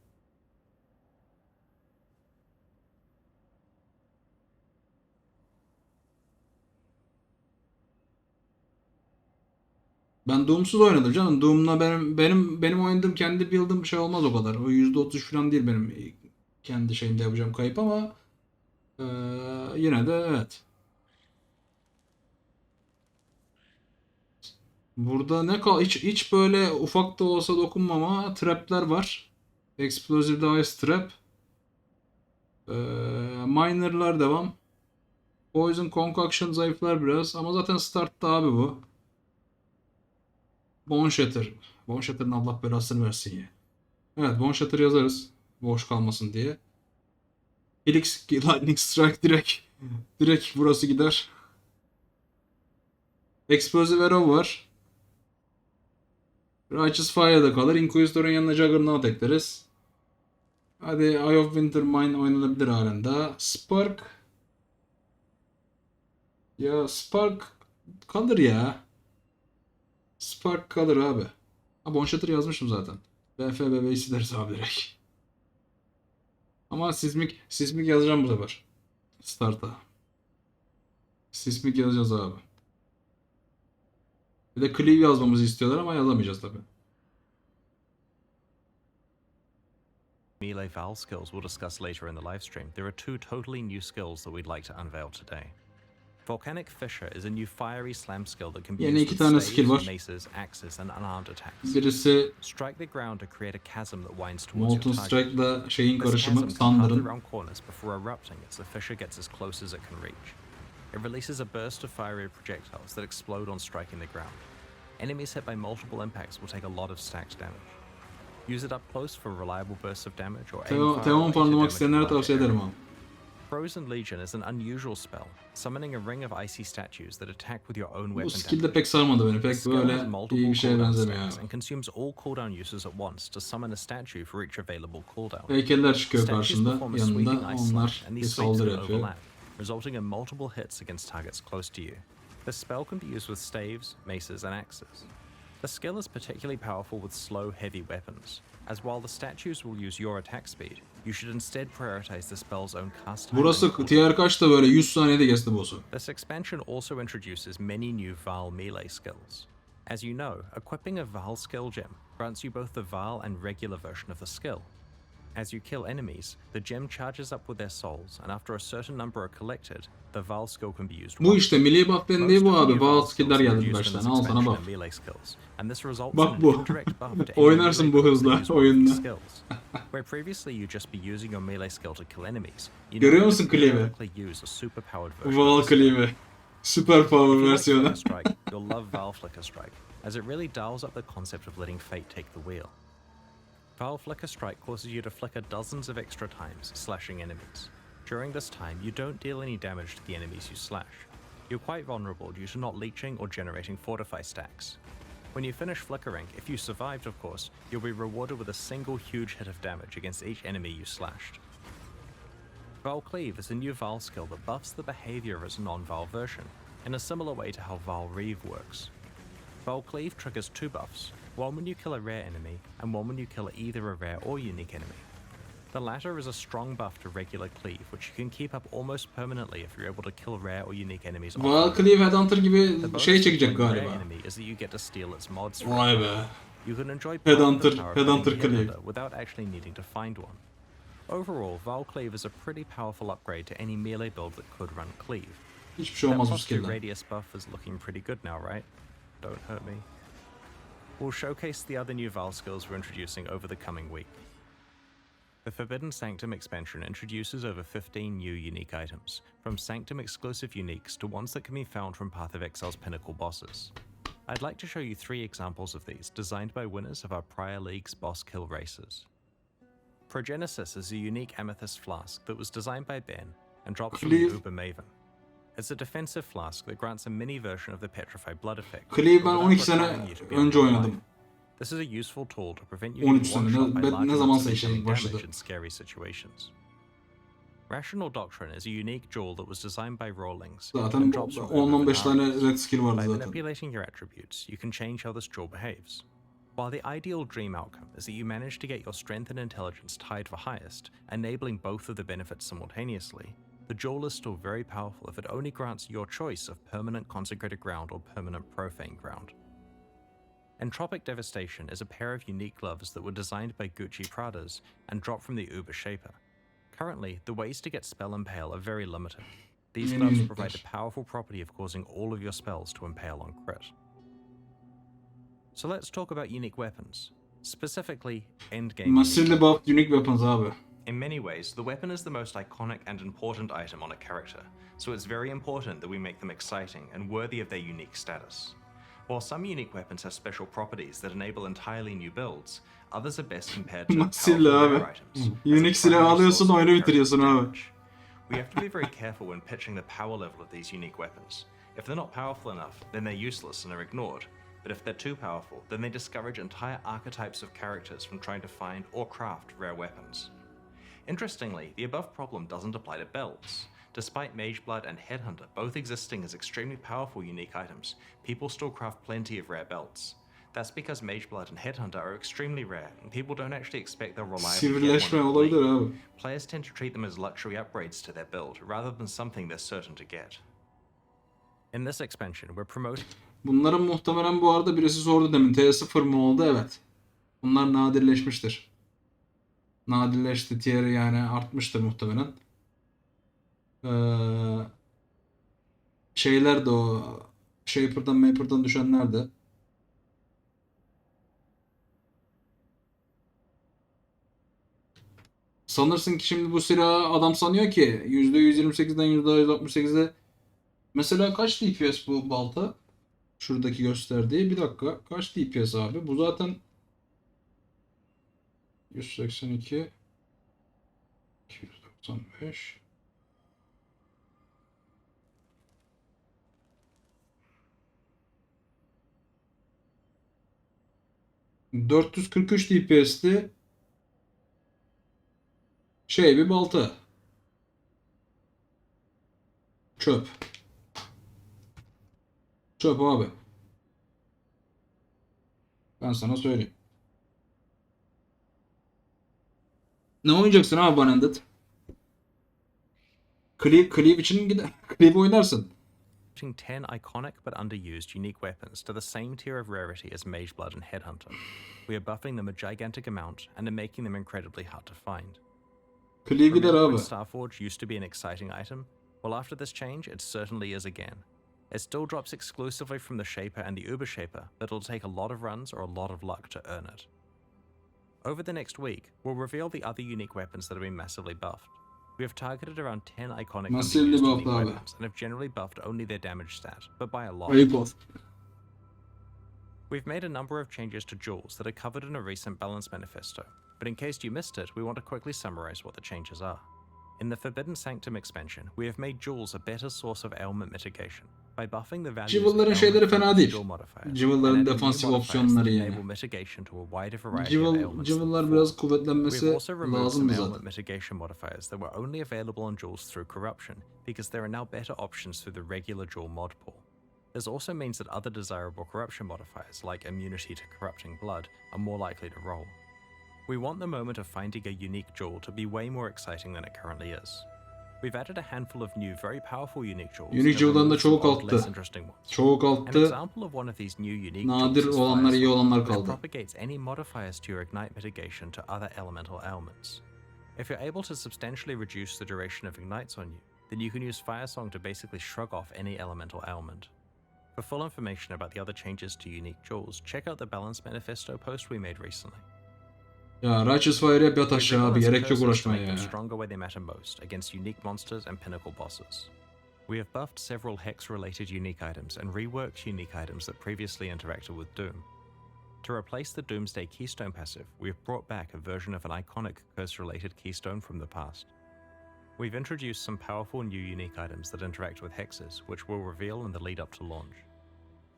Ben Doom'suz oynadım canım. Doom'la benim oynadığım kendi build'ım şey olmaz o kadar. O %30 falan değil benim kendi şeyimde yapacağım kayıp ama yine de evet. Burada ne kal hiç böyle ufak da olsa dokunmama trap'ler var. Explosive Device Trap. Miner'lar devam. Poison Concoction zayıflar biraz ama zaten start'ta abi bu. Bone Shatter. Bone Shatter'ın Allah belasını versin ya. Evet, Bone Shatter yazarız. Boş kalmasın diye. Helix Lightning Strike direkt burası gider. Explosive Arrow var. Righteous Fire'da kalır. Inquisitor'un yanına Juggernaut ekleriz. Hadi Eye of Winter Mine oynanabilir halinde. Spark. Ya Spark kalır ya. Spark kalır abi. Ha, Bone Shatter yazmışım zaten. BFBB'yi sileriz abi direkt. Ama sismik yazacağım bu sefer. Start'a. Sismik yazacağız abi. Bir de Cleave yazmamızı istiyorlar ama yazamayacağız tabi. melee Vaal skills we'll discuss later in the livestream, there are two totally new skills that we'd like to unveil today. Volcanic Fissure is a new fiery slam skill that can be Yeni used iki with tane staves, skill var. maces, axes, and unarmed attacks. Birisi Strike the ground to create a chasm that winds towards Molten your target. Strike'la şeyin This karışımı, chasm can partly Thunder'ın. round corners before erupting as the fissure gets as close as it can reach. It releases a burst of fiery projectiles that explode on striking the ground. Enemies hit by multiple impacts will take a lot of stacked damage. Use it up close for reliable bursts of damage or aim fire Teon away to farmlamak damage isteyenlere larger tavsiye ederim area. abi. Frozen Legion is an unusual spell, summoning a ring of icy statues that attack with your own Bu weapon skill de damage. pek sarmadı beni. The Pek skill has böyle multiple iyi bir şeye cooldown benzemiyor stacks abi. and consumes all cooldown uses at once to summon a statue for each available cooldown. Heykeller çıkıyor Statues karşında. perform a Yanında sweeping ice onlar slam, and bir these sweeps saldırı can yapıyor. overlap, resulting in multiple hits against targets close to you. This spell can be used with staves, maces, and axes. The skill is particularly powerful with slow, heavy weapons, as while the statues will use your attack speed, you should instead prioritize the spell's own cast time. Burası tier kaçta böyle 100 saniyede kesti boss'u. This expansion also introduces many new Vaal melee skills. As you know, equipping a Vaal skill gem grants you both the Vaal and regular version of the skill. As you kill enemies, the gem charges up with their souls, and after a certain number are collected, the Vaal skill can be used. Bu işte melee buff dendiği bu abi. Vaal skill'ler geldi birkaç tane. Al sana buff. Bak bu. Oynarsın bu hızla oyunda. Where previously you'd just be using your melee skill to kill enemies, you Görüyor musun cleave'i? use a superpowered version. Vaal cleave'i. Super power versiyonu. Strike, you'll love Vaal Flicker Strike, as it really dials up the concept of letting fate take the wheel. Vaal Flicker Strike causes you to flicker dozens of extra times, slashing enemies. During this time, you don't deal any damage to the enemies you slash. You're quite vulnerable due to not leeching or generating fortify stacks. When you finish flickering, if you survived of course, you'll be rewarded with a single huge hit of damage against each enemy you slashed. Vaal Cleave is a new Vaal skill that buffs the behavior of its non-Vaal version, in a similar way to how Vaal Reave works. Vaal Cleave triggers two buffs, one when you kill a rare enemy, and one when you kill either a rare or unique enemy. The latter is a strong buff to regular Cleave, which you can keep up almost permanently if you're able to kill rare or unique enemies. Vaal Cleave Headhunter gibi şey çekecek galiba. Is that you get to steal its mods. Vay be. You can enjoy Headhunter Cleave without actually needing to find one. Overall, Vaal Cleave is a pretty powerful upgrade to any melee build that could run Cleave. Hiçbir şey olmaz bu That skill'den. radius buff is looking pretty good now, right? Don't hurt me. We'll showcase the other new Vaal skills we're introducing over the coming week. The Forbidden Sanctum expansion introduces over 15 new unique items, from Sanctum exclusive uniques to ones that can be found from Path of Exile's pinnacle bosses. I'd like to show you 3 examples of these, designed by winners of our prior league's boss kill races. Progenesis is a unique amethyst flask that was designed by Ben and drops from the Uber Maven. It's a defensive flask that grants a mini version of the Petrified Blood effect. Cleave ben 12 sene önce oynadım. This is a useful tool to prevent you being one-shot by large amounts of damage in scary situations. Rational Doctrine is a unique jewel that was designed by Rawlings. Zaten 10-15 tane red skill vardı By zaten. manipulating your attributes, you can change how this jewel behaves. While the ideal dream outcome is that you manage to get your strength and intelligence tied for highest, enabling both of the benefits simultaneously, the jewel is still very powerful if it only grants your choice of permanent consecrated ground or permanent profane ground. Entropic Devastation is a pair of unique gloves that were designed by Gucci Pradas and dropped from the Uber Shaper. Currently, the ways to get Spell Impale are very limited. These gloves provide the powerful property of causing all of your spells to impale on crit. So let's talk about unique weapons, specifically endgame. Massively buffed unique weapons abi. In many ways, the weapon is the most iconic and important item on a character, so it's very important that we make them exciting and worthy of their unique status. While some unique weapons have special properties that enable entirely new builds, others are best compared to Massively abi. powerful items. Unique silah alıyorsun oyunu bitiriyorsun abi. We have to be very careful when pitching the power level of these unique weapons. If they're not powerful enough, then they're useless and are ignored. But if they're too powerful, then they discourage entire archetypes of characters from trying to find or craft rare weapons. Interestingly, the above problem doesn't apply to belts. Despite Mageblood and Headhunter both existing as extremely powerful unique items, people still craft plenty of rare belts. That's because Mageblood and Headhunter are extremely rare, and people don't actually expect they'll reliably get one in the league. Players tend to treat them as luxury upgrades to their build, rather than something they're certain to get. In this expansion, we're promoting... Bunların muhtemelen bu arada birisi sordu demin. T0 mı oldu? Evet. Bunlar nadirleşmiştir. Nadirleşti. Tier yani artmıştır muhtemelen. Şeyler de o Shaper'dan düşenler de. Sanırsın ki şimdi bu silahı adam sanıyor ki %128'den %168'e mesela kaç DPS bu balta? Şuradaki gösterdiği. Bir dakika. Kaç DPS abi? Bu zaten 182 295 443 DPS'ti. Bir balta. Çöp. Çöp abi. Ben sana söyleyeyim. Ne oynayacaksın abi Unended? Cleave için gider. Cleave oynarsın. Putting 10 iconic but underused unique weapons to the same tier of rarity as Mage Blood and Headhunter. We are buffing them a gigantic amount and are making them incredibly hard to find. Cleave gider Remember abi. when Starforge used to be an exciting item? Well, after this change, it certainly is again. It still drops exclusively from the Shaper and the Uber Shaper, but it'll take a lot of runs or a lot of luck to earn it. Over the next week, we'll reveal the other unique weapons that have been massively buffed. We have targeted around 10 iconic Massively underused buffed unique abi. weapons and have generally buffed only their damage stat, but by a lot. Ayıp ol. We've made a number of changes to jewels that are covered in a recent balance manifesto, but in case you missed it, we want to quickly summarize what the changes are. In the Forbidden Sanctum expansion, we have made jewels a better source of ailment mitigation by buffing the values Jewel'ların of şeyleri ailment fena from değil. jewel modifiers, Jewel'ların and adding new defansif modifiers opsiyonları that yani. enable mitigation to a wider variety of ailments than Jewel'lar before. biraz We've kuvvetlenmesi also removed some lazımdı ailment zaten. mitigation modifiers that were only available on jewels through corruption, because there are now better options through the regular jewel mod pool. This also means that other desirable corruption modifiers, like immunity to corrupting blood, are more likely to roll. We want the moment of finding a unique jewel to be way more exciting than it currently is. We've added a handful of new, very powerful unique jewels. Unique jewel'dan da çoğu old, less kalktı. interesting ones. Çoğu An kalktı. example of one of these new unique Nadir jewels is olanlar, iyi Firesong, olanlar which kaldı. propagates any modifiers to your ignite mitigation to other elemental ailments. If you're able to substantially reduce the duration of ignites on you, then you can use Firesong to basically shrug off any elemental ailment. For full information about the other changes to unique jewels, check out the balance manifesto post we made recently. Ya Righteous Fire'e yat We've aşağı abi. rebalanced Gerek yok curses to uğraşmaya make them ya. stronger where they matter most, against unique monsters and pinnacle bosses. We have buffed several Hex-related unique items and reworked unique items that previously interacted with Doom. To replace the Doomsday Keystone passive, we have brought back a version of an iconic curse-related keystone from the past. We've introduced some powerful new unique items that interact with hexes, which we'll reveal in the lead-up to launch.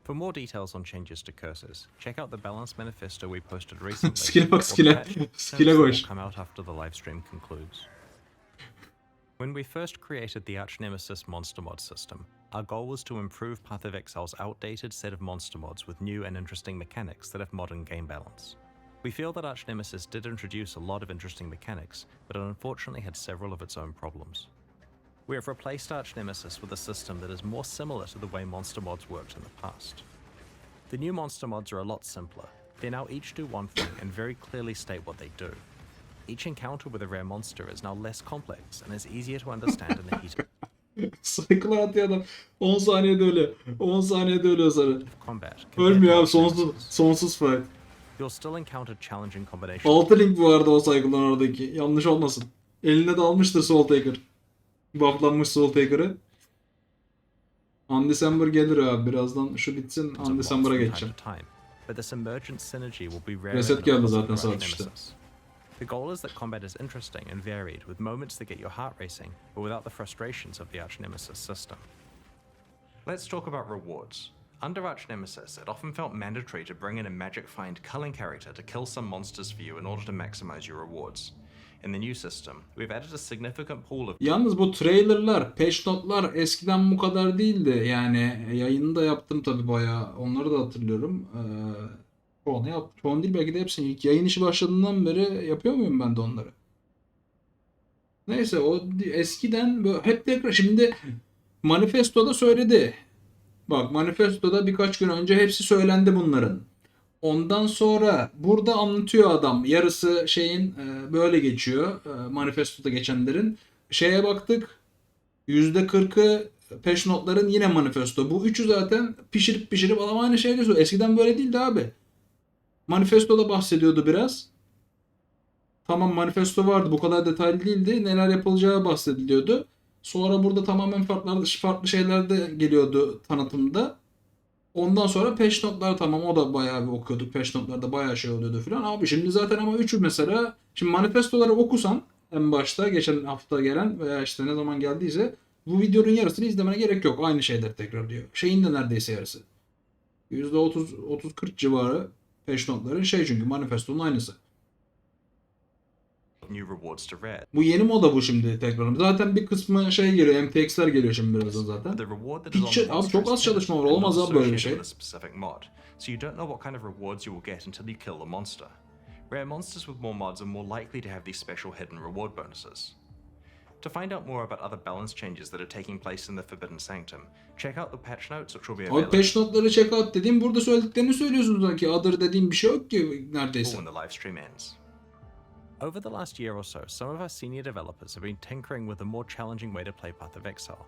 For more details on changes to curses, check out the balance manifesto we posted recently. Skill'e bak, or skill'e. the patch notes Skill'e that will koş. come out after the livestream concludes. When we first created the Archnemesis monster mod system, our goal was to improve Path of Exile's outdated set of monster mods with new and interesting mechanics that have modern game balance. We feel that Archnemesis did introduce a lot of interesting mechanics, but it unfortunately had several of its own problems. We have replaced Archnemesis with a system that is more similar to the way monster mods worked in the past. The new monster mods are a lot simpler. They now each do one thing and very clearly state what they do. Each encounter with a rare monster is now less complex and is easier to understand in the heat Cycle'a atıyor adam. 10 saniyede ölüyor. 10 saniyede ölüyor sana. of combat. compared Ölmüyor to abi. Sonsuz, Archnemesis. sonsuz fight. You'll still encounter challenging combinations. 6 link bu arada o Cycle'ın oradaki. Yanlış olmasın. Eline de almıştır Soul Taker. Bufflanmış Soul Taker'ı. Undecember gelir abi. Birazdan şu bitsin. of mods Undecember'a from time geçeceğim. to time, but this emergent synergy will be rare. Reset geldi zaten saat işte. The goal is that combat is interesting and varied, with moments that get your heart racing, but without the frustrations of the Archnemesis system. Let's talk about rewards. Under Archnemesis, it often felt mandatory to bring in a magic find culling character to kill some monsters for you in order to maximize your rewards. In the new system, we've added a significant pool of Yalnız bu trailerlar, patch notlar eskiden bu kadar değildi. Yani yayını da yaptım tabii bayağı. Onları da hatırlıyorum. Çoğunu yaptım. Çoğunu değil belki de hepsini. İlk yayın işi başladığından beri yapıyor muyum ben de onları? Neyse o eskiden böyle hep tekrar şimdi manifestoda söyledi. Bak manifestoda birkaç gün önce hepsi söylendi bunların. Ondan sonra burada anlatıyor adam. Yarısı şeyin böyle geçiyor. Manifestoda geçenlerin. Şeye baktık. %40'ı patch notların yine manifesto. Bu üçü zaten pişirip adam aynı şeyi söylüyor. Eskiden böyle değildi abi. Manifestoda bahsediyordu biraz. Tamam manifesto vardı. Bu kadar detaylı değildi. Neler yapılacağı bahsediliyordu. Sonra burada tamamen farklı şeyler de geliyordu tanıtımda. Ondan sonra patch notlar tamam o da bayağı bir okuyorduk. Patch notlarda bayağı şey oluyordu falan. Abi şimdi zaten ama üçü mesela. Şimdi manifestoları okusan en başta geçen hafta gelen veya işte ne zaman geldiyse bu videonun yarısını izlemene gerek yok. Aynı şeyleri tekrarlıyor. Şeyin de neredeyse yarısı. %30-40 civarı patch notların şey çünkü manifestonun aynısı. new rewards to rare. Bu yeni moda bu şimdi tekrar. Zaten bir kısmı şey geliyor, MTXler geliyor şimdi birazdan zaten. The reward that is on Hiç, the abi monster çok is az çalışma var. hidden and Olamaz not abi böyle bir associated şey. with a specific mod, so you don't know what kind of rewards you will get until you kill the monster. Rare monsters with more mods are more likely to have these special hidden reward bonuses. To find out more about other balance changes that are taking place in the Forbidden Sanctum, check out the patch notes which will be Abi available patch notları check out dediğim burada söylediklerini söylüyorsunuz sanki. Other dediğim bir şey yok ki neredeyse. when the live stream ends. Over the last year or so, some of our senior developers have been tinkering with a more challenging way to play Path of Exile.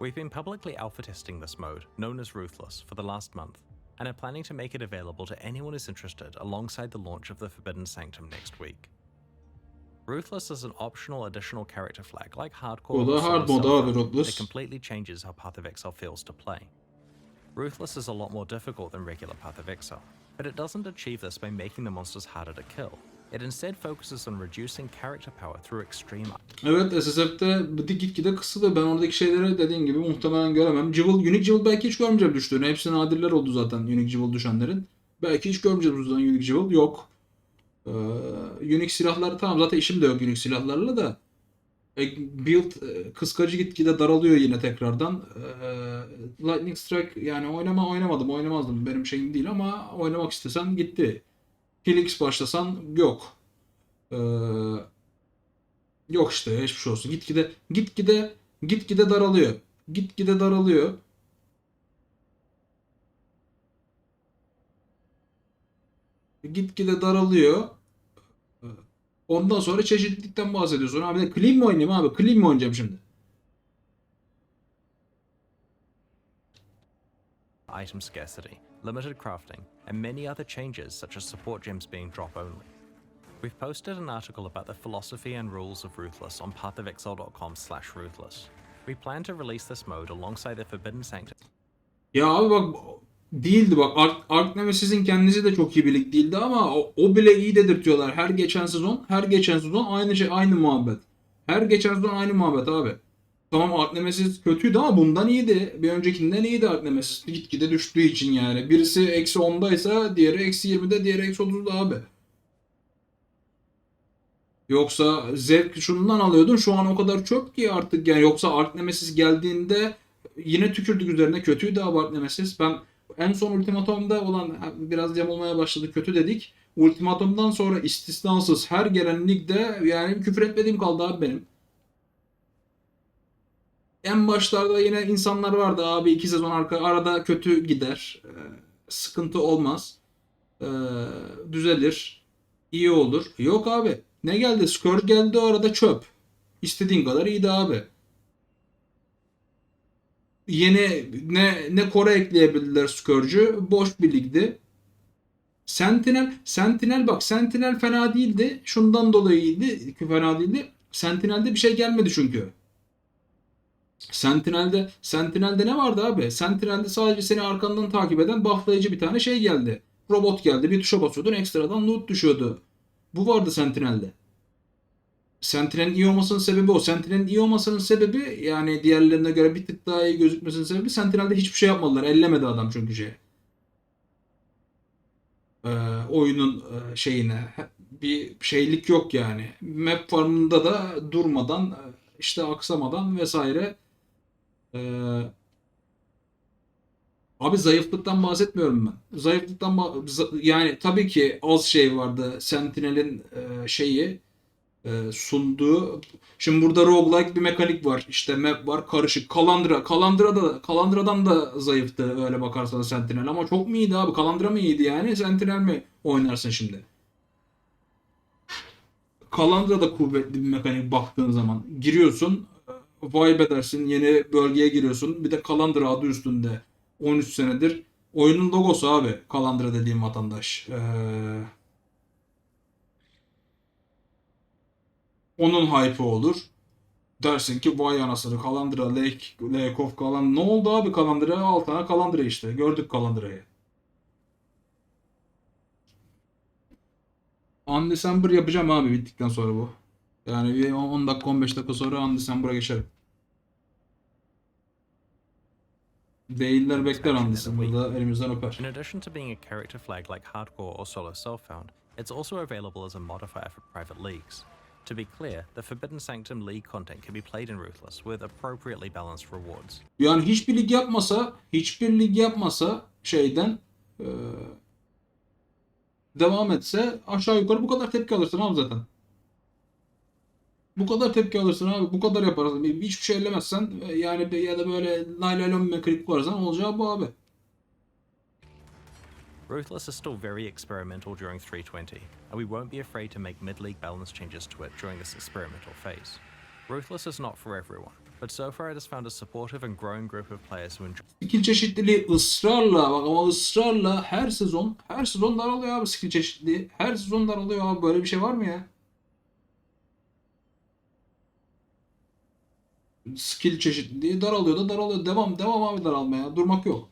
We've been publicly alpha testing this mode, known as Ruthless, for the last month, and are planning to make it available to anyone who's interested alongside the launch of the Forbidden Sanctum next week. Ruthless is an optional additional character flag like hardcore O da or hard solo modu abi self-found Ruthless. that completely changes how Path of Exile feels to play. Ruthless is a lot more difficult than regular Path of Exile, but it doesn't achieve this by making the monsters harder to kill. It instead focuses on reducing character power through extreme. Evet, SSF'de gitgide kısılıyor. Ben oradaki şeyleri dediğim gibi muhtemelen göremem. Unique Jewel belki hiç görmeyeceğim düştüğünü. Hepsi nadirler oldu zaten Unique Jewel düşenlerin. Belki hiç görmeyeceğiz bu yüzden Unique Jewel. Yok. Unique silahlar tamam, zaten işim de yok Unique silahlarla da. Build kıskacı gitgide daralıyor yine tekrardan. Lightning Strike yani oynamazdım. Benim şeyim değil ama oynamak istesen gitti. Helix başlasan yok. Yok işte hiçbir şey olsun. Gitgide daralıyor. Gitgide daralıyor. Gitgide daralıyor. Ondan sonra çeşitlilikten bahsediyorsun. Abi de clean mi oynayayım abi? Clean mi oynayacağım şimdi? Item scarcity, limited crafting, and many other changes such as support gems being drop only. We've posted an article about the philosophy and rules of Ruthless on pathofexile.com/ruthless. We plan to release this mode alongside the Forbidden Sanctum. Ya abi bak değildi bak. Archnemesis'in kendisi de çok iyi bir lig değildi ama o bile iyi dedirtiyorlar. Her geçen sezon aynı şey, aynı muhabbet. Her geçen sezon aynı muhabbet abi. Tamam Archnemesis kötüydü ama bundan iyiydi. Bir öncekinden iyiydi Archnemesis. Gitgide düştüğü için yani. Birisi -10'daysa diğeri -20'de, diğeri -30'da abi. Yoksa zevk şundan alıyordun. Şu an o kadar çok ki artık yani. Yoksa Archnemesis geldiğinde yine tükürdük üzerine. Kötüydü abi Archnemesis. Ben en son Ultimatum'da olan biraz yamulmaya başladı, kötü dedik. Ultimatum'dan sonra istisnasız her gelen ligde yani küfür etmediğim kaldı abi benim. En başlarda yine insanlar vardı abi, 2 sezon arada kötü gider. Sıkıntı olmaz. Düzelir. İyi olur. Yok abi. Ne geldi? Scourge geldi, o arada çöp. İstediğin kadar iyiydi abi. Yeni ne core ekleyebildiler Scourge'ü. Boş bir ligdi. Sentinel bak, Sentinel fena değildi. Şundan dolayı iyiydi. Fena değildi. Sentinel'de bir şey gelmedi çünkü. Sentinel'de ne vardı abi? Sentinel'de sadece seni arkandan takip eden bufflayıcı bir tane şey geldi. Robot geldi. Bir tuşa basıyordun, ekstradan loot düşüyordu. Bu vardı Sentinel'de. Sentinel'in iyi olmasının sebebi o. Sentinel'in iyi olmasının sebebi yani diğerlerine göre bir tık daha iyi gözükmesinin sebebi Sentinel'de hiçbir şey yapmadılar. Ellemedi adam çünkü şey. Oyunun şeyine bir şeylik yok yani. Map farmında da durmadan işte aksamadan vesaire. Abi zayıflıktan bahsetmiyorum ben. Yani tabii ki az şey vardı. Sentinel'in şeyi sunduğu. Şimdi burada roguelike bir mekanik var. İşte map var, karışık. Kalandra'dan da zayıftı öyle bakarsan Sentinel, ama çok mu iyiydi abi? Kalandra mı iyiydi yani? Sentinel mi oynarsın şimdi? Kalandra da kuvvetli bir mekanik baktığın zaman. Giriyorsun, vibe edersin, yeni bölgeye giriyorsun. Bir de Kalandra adı üstünde. 13 senedir. Oyunun logosu abi. Kalandra dediğim vatandaş. Onun hype'ı olur. Dersin ki vay anasını, Kalandra, Lake of Kalandra. Ne oldu abi Kalandra? Al tane Kalandra işte. Gördük Kalandra'yı. Undecember yapacağım abi bittikten sonra bu. Yani bir 10 dakika 15 dakika sonra Undecember'a geçerim. Değiller bekler Undecember'da, elimizden öper. In addition to being a character flag like hardcore or solo self-found, it's also available as a modifier for private leagues. To be clear, the Forbidden Sanctum Lig content can be played in Ruthless with appropriately balanced rewards. Yani hiçbir lig yapmasa şeyden devam etse aşağı yukarı bu kadar tepki alırsın abi zaten. Bu kadar tepki alırsın abi. Bu kadar yaparsın. Hiçbir şey ellemezsen yani ya da böyle naylon mekanik varsan olacağı bu abi. Ruthless is still very experimental during 3.20, and we won't be afraid to make mid-league balance changes to it during this experimental phase. Ruthless is not for everyone, but so far it has found a supportive and growing group of players who enjoy. Skill çeşitliliği ısrarla bak ama ısrarla her sezon daralıyor abi skill çeşitliliği. Her sezon daralıyor abi. Böyle bir şey var mı ya? Skill çeşitliliği daralıyor da daralıyor. Devam abi daralmaya. Durmak yok.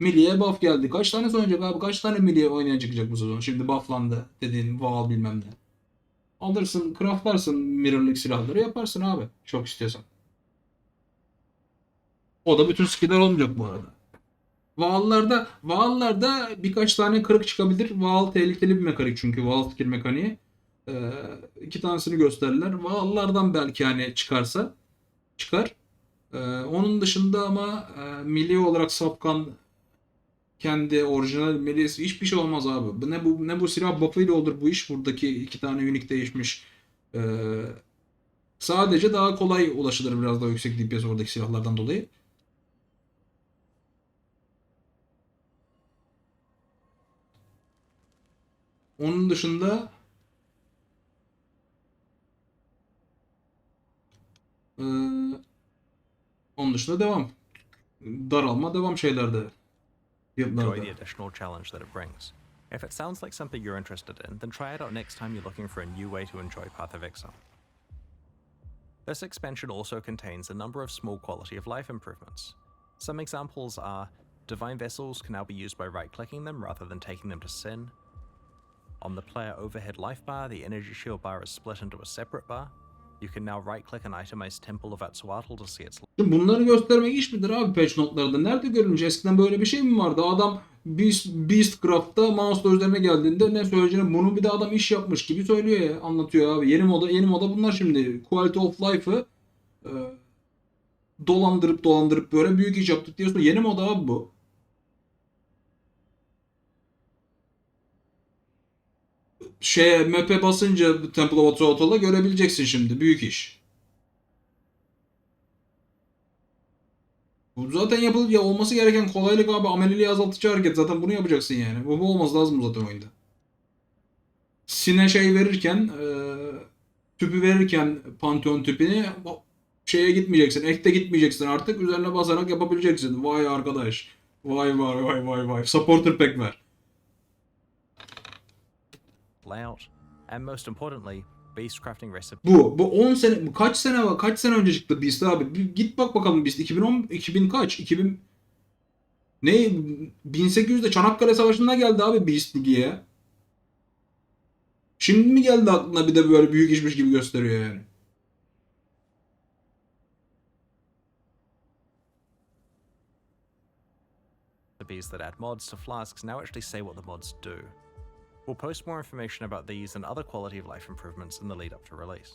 Milliye buff geldi. Kaç tane oynayacak abi? Kaç tane milliye oynayan çıkacak bu sezon? Şimdi bufflandı dediğin Vaal bilmem ne. Alırsın, craftlarsın mirrorlık silahları yaparsın abi. Çok istiyorsan. O da bütün skiller olmayacak bu arada. Vaal'larda birkaç tane kırık çıkabilir. Vaal tehlikeli bir mekanik çünkü Vaal skill mekaniği. İki tanesini gösterirler. Vaal'lardan belki hani çıkarsa çıkar. Onun dışında ama milli olarak sapkan kendi orijinal millisi hiçbir şey olmaz abi. Ne bu silah buff'ıyla olur bu iş. Buradaki iki tane unique değişmiş. Sadece daha kolay ulaşılır biraz daha yüksek DPS oradaki silahlardan dolayı. Onun dışında devam. Daralma devam şeylerde. Enjoy the additional challenge that it brings. If it sounds like something you're interested in, then try it out next time you're looking for a new way to enjoy Path of Exile. This expansion also contains a number of small quality of life improvements. Some examples are divine vessels can now be used by right-clicking them rather than taking them to sin. On the player overhead life bar, the energy shield bar is split into a separate bar. You can now right-click an itemized Temple of Exile to see its. Bunları göstermek iş midir abi patch notlarında? Nerede görülmüş? Eskiden böyle bir şey mi vardı? Adam Beastcraft'ta mouse üzerine geldiğinde ne söyleyeceğini bunu bir de adam iş yapmış gibi söylüyor ya. Anlatıyor abi. Yeni moda bunlar şimdi. Quality of Life'ı dolandırıp böyle büyük iş yaptık diyorsun. Yeni moda abi bu. Map'e basınca Temple of Exile görebileceksin şimdi. Büyük iş. Bu zaten olması gereken kolaylık abi. Ameliliği azaltıcı hareket. Zaten bunu yapacaksın yani. Bu olması lazım zaten oyunda. Sine verirken tüpü verirken Pantheon tüpünü gitmeyeceksin. Ekte gitmeyeceksin artık. Üzerine basarak yapabileceksin. Vay arkadaş. Vay. Supporter pack ver. Layout, and most importantly, Beast crafting recipe. Bu 10 sene kaç sene önce çıktı Beast abi. Git bak bakalım Beast 2010 kaç? 2000 ne 1800'de Çanakkale Savaşı'nda geldi abi Beast Ligi ya. Şimdi mi geldi aklına bir de böyle büyük işmiş gibi gösteriyor yani. Recipes that add mods to flasks now actually say what the mods do. We'll post more information about these and other quality of life improvements in the lead up to release.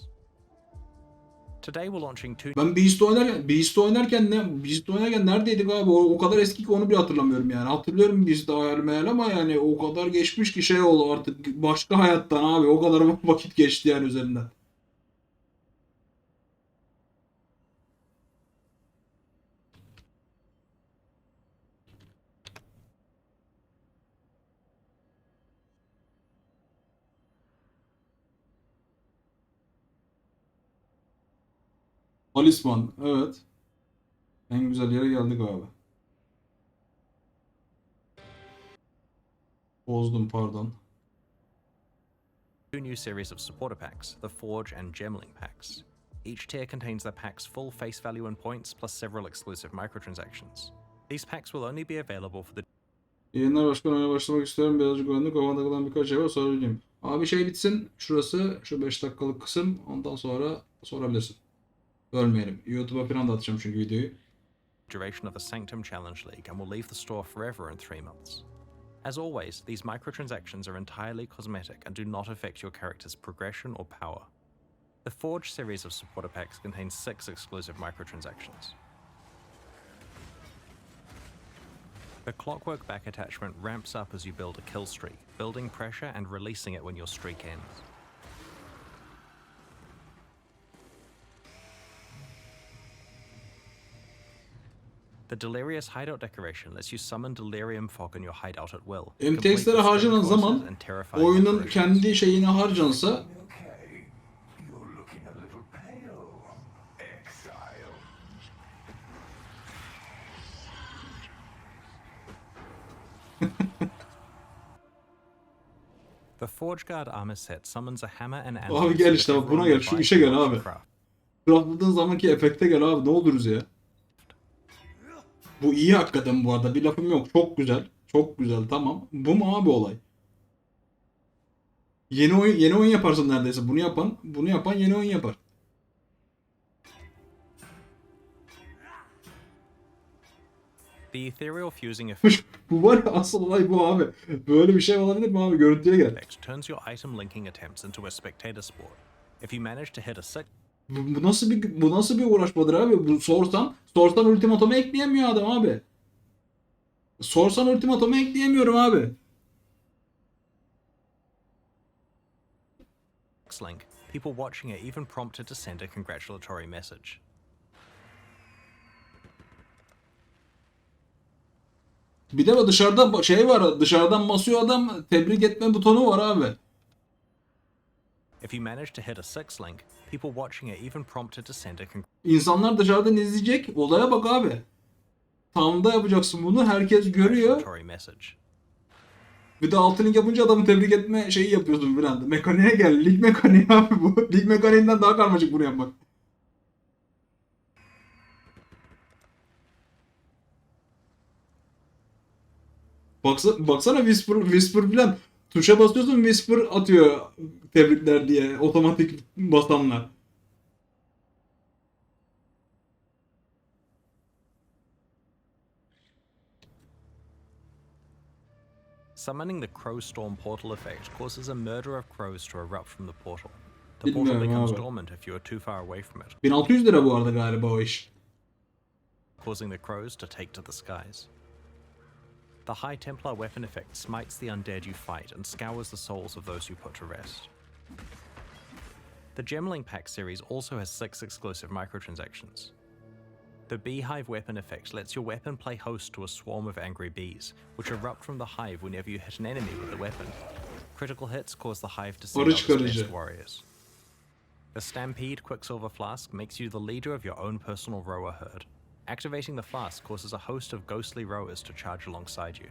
Today we're launching two. Ben Beast oynarken neredeydik abi? O kadar eski ki onu bile hatırlamıyorum yani. Hatırlıyorum Beast'i hayal ama yani o kadar geçmiş ki oldu artık başka hayattan abi. O kadar vakit geçti yani üzerinden. Talisman, evet. En güzel yere geldik abi. Bozdum pardon. Two new series of supporter packs, the Forge and Gemling packs. Each tier contains the pack's full face value and points, plus several exclusive microtransactions. These packs will only be available for the. Yayınlar başkan başlamak istiyorum. Birazcık oynadık. Kafamda kalan birkaç şey var sorabilirim. Abi bitsin. Şurası şu 5 dakikalık kısım. Ondan sonra sorabilirsin. Ölmeyelim. YouTube'a falan da atacağım çünkü videoyu. Duration of the Sanctum Challenge League and will leave the store forever in 3 months. As always, these microtransactions are entirely cosmetic and do not affect your character's progression or power. The Forge series of supporter packs contains 6 exclusive microtransactions. The Clockwork back attachment ramps up as you build a kill streak, building pressure and releasing it when your streak ends. The Delirious Hideout decoration lets you summon delirium fog in your hideout at will. MTX'lere harcanan zaman oyunun kendi şeyine harcansa Okay, you're looking a little pale, Exile. The Forge Guard armor set summons a hammer and anvil. abi gel işte bak buna gel, şu işe gel abi. Craftladığın zamanki efekte gel abi, ne oluruz ya. Bu iyi hakikaten bu arada, bir lafım yok, çok güzel. Çok güzel, tamam. Bu mu abi olay? Yeni oyun yaparsın neredeyse. Bunu yapan yeni oyun yapar. The Ethereal Fusing effect Bu var ya, asıl olay bu abi. Böyle bir şey olabilir mi abi? Görüntüye gel. turns your item linking attempts into a spectator sport. If you manage to hit a 6, Bu nasıl bir uğraşmadır abi? Bu sorsan ultimatomu ekleyemiyor adam abi. Sorsan ultimatomu ekleyemiyorum abi. link, people watching are even prompted to send a congratulatory message. Bir de dışarıdan şey var, dışarıdan basıyor adam, tebrik etme butonu var abi. If you manage to hit a 6 link, people watching are even prompted to send a İnsanlar dışarıdan izleyecek, olaya bak abi. Tam da yapacaksın bunu, herkes görüyor. congratulatory message. Bir de altı link yapınca adamı tebrik etme şeyi yapıyorsun bir anda. Mekaniğe gel, lig mekaniği abi bu. Lig mekaniğinden daha karmaşık bunu yapmak. Baksana Whisper filan. Tuşa basıyorsun, Whisper atıyor tebrikler diye otomatik basanlar. Summoning the Crow Storm portal effect causes a murder of crows to erupt from the portal. The portal Bilmiyorum becomes abi. dormant if you are too far away from it, 1600 lira bu arada galiba o iş. causing the crows to take to the skies. The High Templar weapon effect smites the undead you fight and scours the souls of those you put to rest. The Gemling Pack series also has 6 exclusive microtransactions. The Beehive weapon effect lets your weapon play host to a swarm of angry bees, which erupt from the hive whenever you hit an enemy with the weapon. Critical hits cause the hive to send Arı out its best çıkarıcı. warriors. The Stampede Quicksilver Flask makes you the leader of your own personal rower herd. Activating the flask causes a host of ghostly rowers to charge alongside you.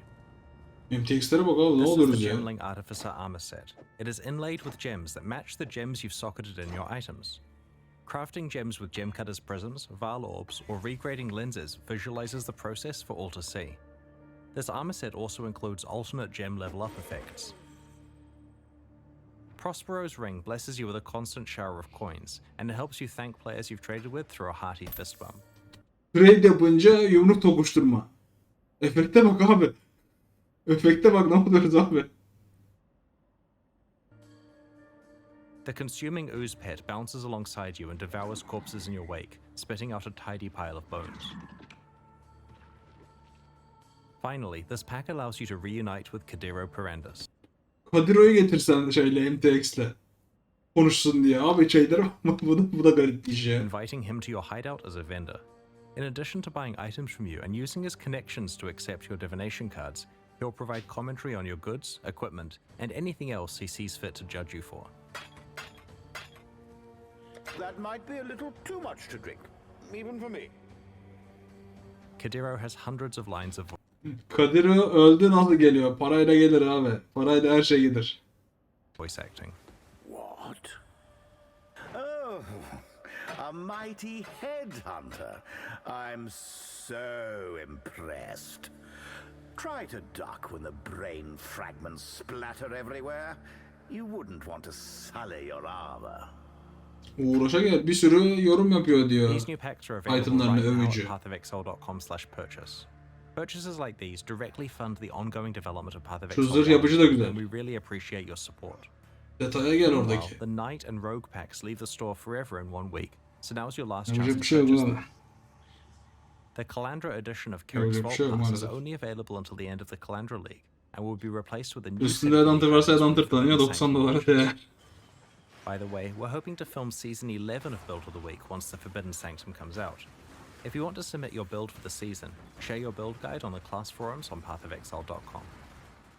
MTX'lere bak abi, ne This is oluruz the ya. Gemling Artificer armor set. It is inlaid with gems that match the gems you've socketed in your items. Crafting gems with gem cutters prisms, Vaal orbs, or regrading lenses visualizes the process for all to see. This armor set also includes alternate gem level up effects. Prospero's ring blesses you with a constant shower of coins, and it helps you thank players you've traded with through a hearty fist bump. Trade yapınca yumruk tokuşturma. Efekte bak abi. Efekte bak, ne oluyoruz abi. The Consuming Ooze pet bounces alongside you and devours corpses in your wake, spitting out a tidy pile of bones. Finally, this pack allows you to reunite with Kadiro Perandus. Kadiro'yu getirsen şeyle, MTX'le. Konuşsun diye. Abi şeyler bu da garip bir iş ya. Inviting him to your hideout as a vendor. In addition to buying items from you and using his connections to accept your divination cards, he'll provide commentary on your goods, equipment, and anything else he sees fit to judge you for. That might be a little too much to drink, even for me. Kadiro has hundreds of lines of Kadiro öldü, nasıl geliyor? Parayla gelir abi. Parayla her şey gelir. voice acting. What? Oh, a mighty headhunter. I'm so impressed. Try to duck when the brain fragments splatter everywhere. You wouldn't want to sully your armor. Uğraşa gel. Bir sürü yorum yapıyor diyor. These new packs are available Itemlarını right now övücü. at pathofexile.com/purchase. Purchases like these directly fund the ongoing development of Path of Şu Exile zırh yapıcı da 1, güzel. and we really appreciate your support. Detaya gel Meanwhile, oradaki. the Knight and Rogue packs leave the store forever in 1 week, so now's your last Yapacak chance bir to şey yok purchase abi. them. The Calandra edition of Yapacak Kyric's bir Vault şey yok Pass is maalesef. only available until the end of the Calandra League, and will be replaced with a new set Üstünde of Edanter unique varsa items from Edanter the Forbidden tanıyor, 90 Sanctum dolar launch. değer. By the way, we're hoping to film Season 11 of Build of the Week once the Forbidden Sanctum comes out. If you want to submit your build for the season, share your build guide on the class forums on pathofexile.com.